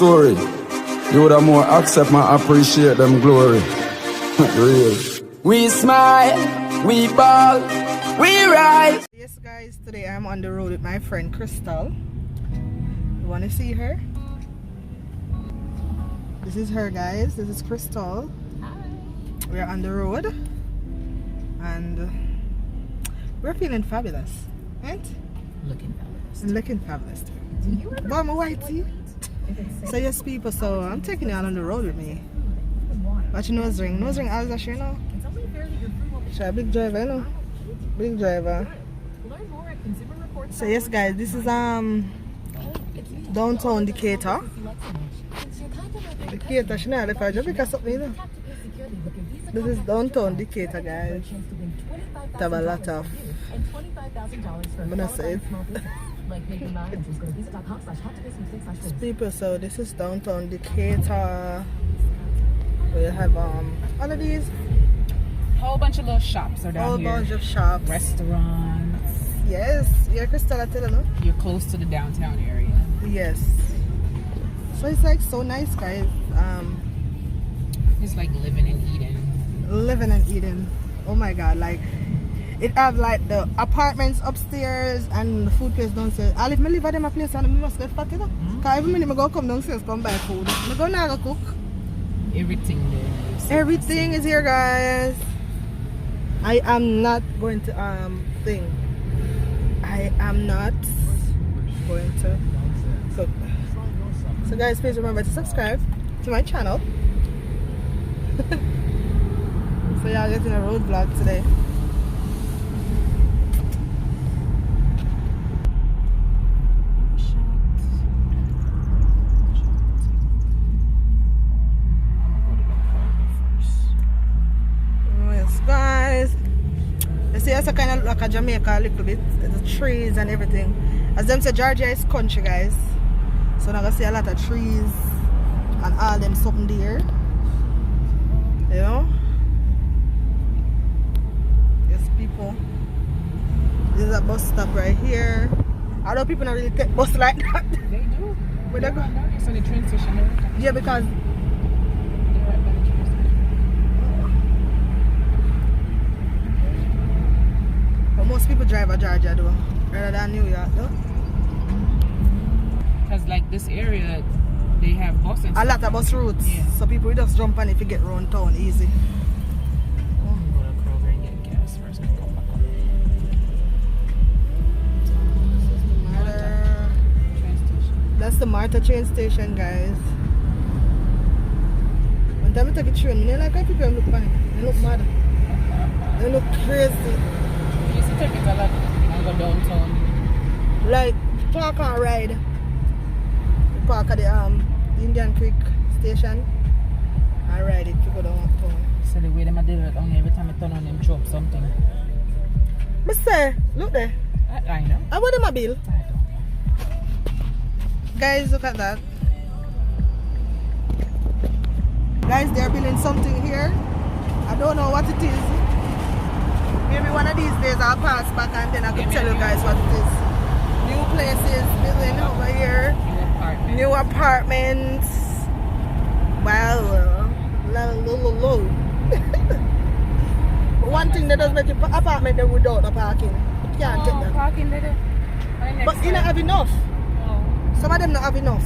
story. You would have more accept and appreciate them glory. Real. We smile, we ball, we rise. Yes guys, today I'm on the road with my friend Crystal. You wanna see her? This is her guys, this is Crystal. Hi. We're on the road and we're feeling fabulous, right? Looking fabulous. Looking fabulous too. But my whitey. So yes people, so I'm taking you out on the road with me. Watch your nose ring. Nose ring as a sure now. She's a big driver, you know? Big driver. So yes guys, this is downtown Decatur. Decatur, she not left just because something, you know. This is downtown Decatur guys. It have a lot of, I'm gonna say it. People, so this is downtown Decatur. We have all of these. Whole bunch of little shops are down here. Whole bunch of shops. Restaurants. Yes, yeah, Crystal, I tell you, no? You're close to the downtown area. Yes. So it's like so nice, guys. It's like living in Eden. Living in Eden. Oh my God, like it have like the apartments upstairs and the food place downstairs. I live at them a place and I must get fat, you know? Cause every minute I go come downstairs, come buy food. I go now go cook. Everything there. Everything is here, guys. I am not going to I am not going to cook. So guys, please remember to subscribe to my channel. So y'all getting a road vlog today. Guys, you see it's a kind of like a Jamaica a little bit, the trees and everything. As them say, Georgia is country, guys, so now I see a lot of trees and all them something there, you know. Yes people, this is a bus stop right here. I know people don't really take bus like that. They do. Where they go? It's on the train station. Yeah, because most people drive a Georgia though, rather than New York though. Because like this area, they have bus and a lot of bus routes, yeah. So people will just jump on if you get around town easy. I'm going to Kroger and get gas first and come back up. That's the Martha train station, guys. One time I take a train, I like how people look funny. They look mad. They look crazy. Take it a lot and go downtown. Like park and ride. You park at the Indian Creek station and ride it to go downtown. So the way them a do it only every time I turn on them chop something. Mister, look there. I know. How about them a bill? I don't know. Guys, look at that. Guys, they're building something here. I don't know what it is. Maybe one of these days I'll pass back and then I can tell you guys what it is. New places building over here. New apartments. Wow. Low. One thing that does make an apartment there without a parking. You can't take that. Parking there. But you don't have enough. Oh. Some of them don't have enough.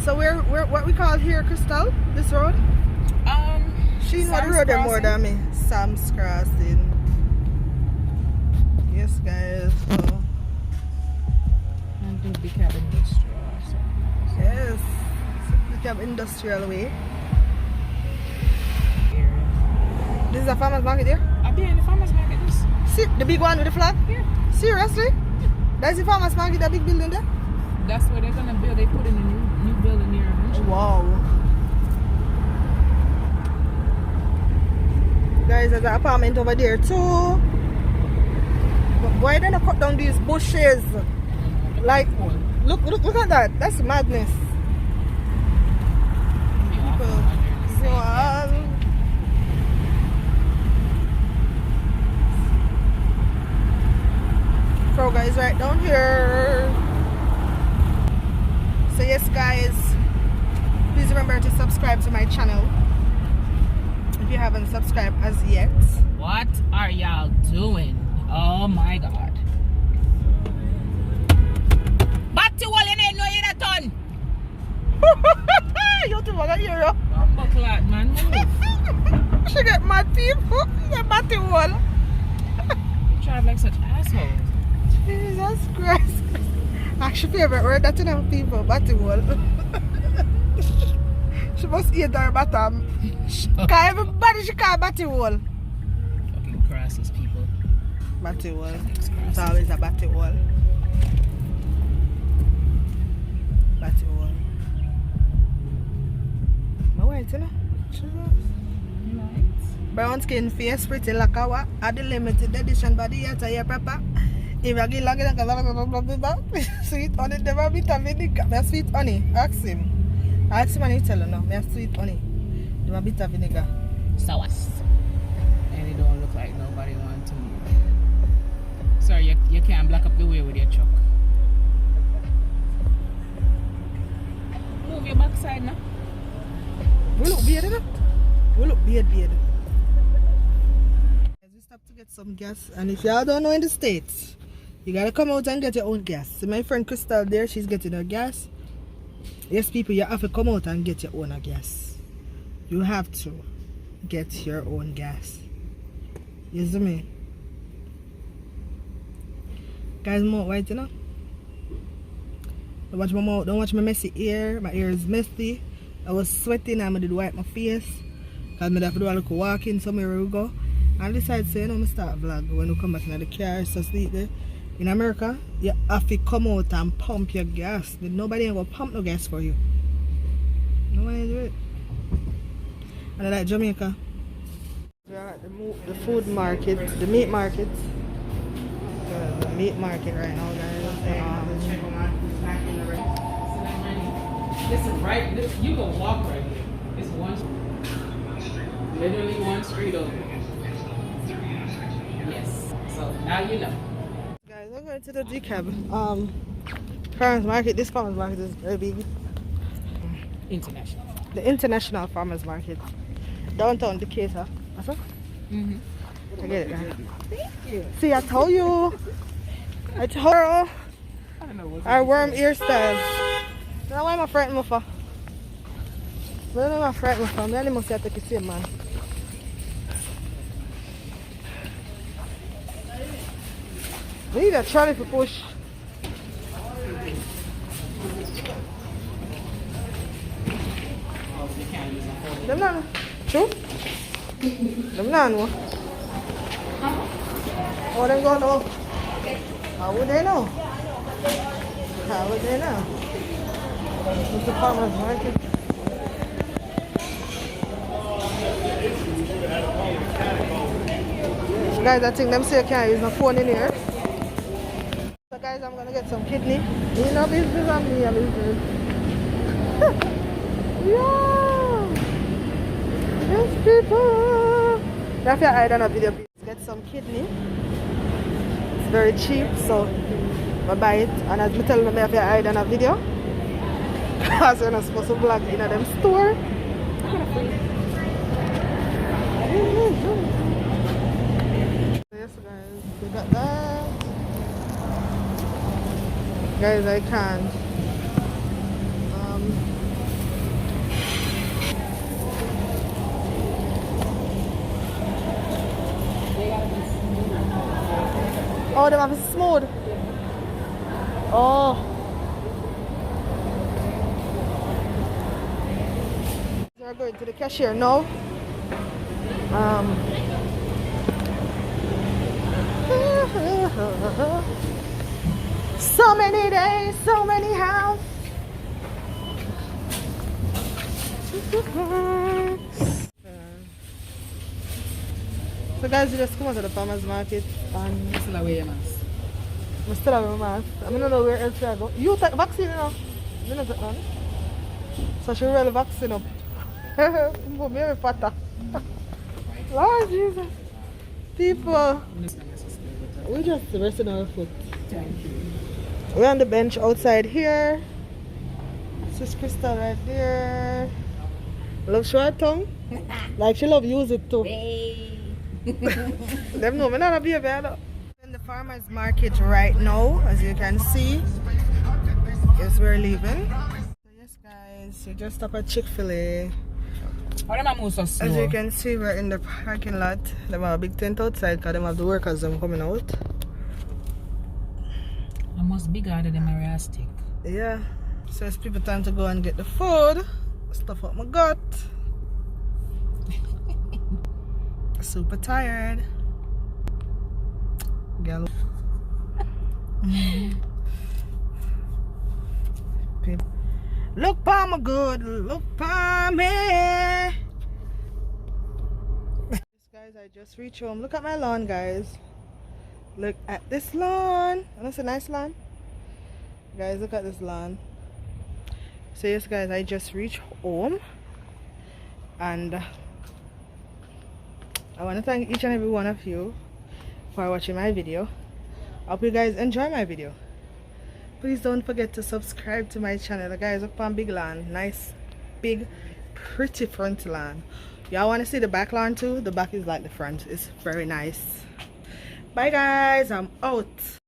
So we're what we call here, Crystal? This road? She know the road there more than me. Sam's Crossing. Yes, guys. So. And do Big Cab Industrial. Yes. Big Cab Industrial way. This is a farmer's market here? I'll be in the farmer's market. See, the big one with the flag? Yeah. Seriously? That's the farmer's market, that big building there? That's where they're gonna build. They put in a new building there eventually. Wow. Guys, there's an apartment over there too. But why don't they cut down these bushes? Like, look at that. That's madness. People. Kroger is right down here. remember to subscribe to my channel if you haven't subscribed as yet. What are y'all doing? Oh my god. Batty wall in it, no in a ton. You two want to hear you? Buckle out, man. Move. She get mad people. The batty wall. Drive like such assholes. Jesus Christ. Actually, favorite word that you know people, batty wall. She must eat her bottom. Cause everybody she call batty wall. Fucking crasses people. Batty wall. It's always a batty wall. Batty wall. My white, you know? Brown skin face, pretty like a what? At the limited edition body yet, I proper. If I get long enough, sweet honey, never be a vinegar. Me sweet honey, ask him. Ask him and he tell you now, me sweet honey. Never be a vinegar. Sour. And it don't look like nobody wants to move. Sorry, you can't block up the way with your truck. Move your backside now. We look beard, you know? We look beard. We stopped to get some gas, and if y'all don't know in the States, you gotta come out and get your own gas. So my friend Crystal there, she's getting her gas. Yes, people, you have to come out and get your own gas. You have to get your own gas. You see me? Guys, I'm out white, you know? Don't watch my mouth, don't watch my messy ear. My ear is messy. I was sweating and I did wipe my face. Because I have to do a little walking somewhere we go. And I decided to say, you know, I start vlog when we come back in the car, so sleep there. In America, you have to come out and pump your gas. Nobody ain't gonna pump no gas for you. Nobody do it. And I like Jamaica. We are at the food market, the meat market. The meat market right now, guys. This is right. You can walk right here. It's one. Literally one street over. Yes. So now you know. Guys, we're going to the DCAB. Farmers market. This farmers market is very big. International. The International Farmers Market. Downtown Decatur. What's up? I get it now. Thank you. See, I told you. I told her. I don't know what's Our worm ear style. Now why am I frightened of her? Why am I frightened of her? I must have to take the same man. We need a trolley for push. Them not true? Them not know. Oh, them go know. How would they know? How would they know? It's the farmer's market. Guys, I think them say you can't use my phone in here. So guys, I'm gonna get some kidney. You know business and me a business. Yeah. Yes, people. If you're hiding a video, please get some kidney. It's very cheap, so I buy it. And as I tell them, if you're hiding a video, because you're not supposed to vlog in them store. Yes, guys, we got that. Guys, I can't. Oh, they have a smooth. Oh. We're going to the cashier now. So many days, so many hours. So guys, we just come out of the farmers market and Still away your mask. I still have my mask. I don't know where else I go. You take vaccine now? You don't take none. So she really vaccine up. Maybe fatter. Lord Jesus. People. We just resting our foot. Thank you. We're on the bench outside here. This is Crystal right there. Love short tongue? Like she love use it too. Them know me not a baby. I know. In the farmer's market right now, as you can see. Yes, we're leaving. So yes guys, we just stop at Chick-fil-A. Why am I move so slow? As you can see, we're in the parking lot. They have a big tent outside because they have the workers them coming out. I must be guarded in my realistic. Yeah. So it's people time to go and get the food. Stuff up my gut. Super tired. Girl. Look pa my good, look pa me. Guys, I just reached home. Look at my lawn, guys. Look at this lawn. And that's a nice lawn. Guys, look at this lawn. So yes guys, I just reached home. And I want to thank each and every one of you for watching my video. I hope you guys enjoy my video. Please don't forget to subscribe to my channel. Guys, up on big lawn. Nice, big, pretty front lawn. Y'all want to see the back lawn too? The back is like the front. It's very nice. Bye guys, I'm out.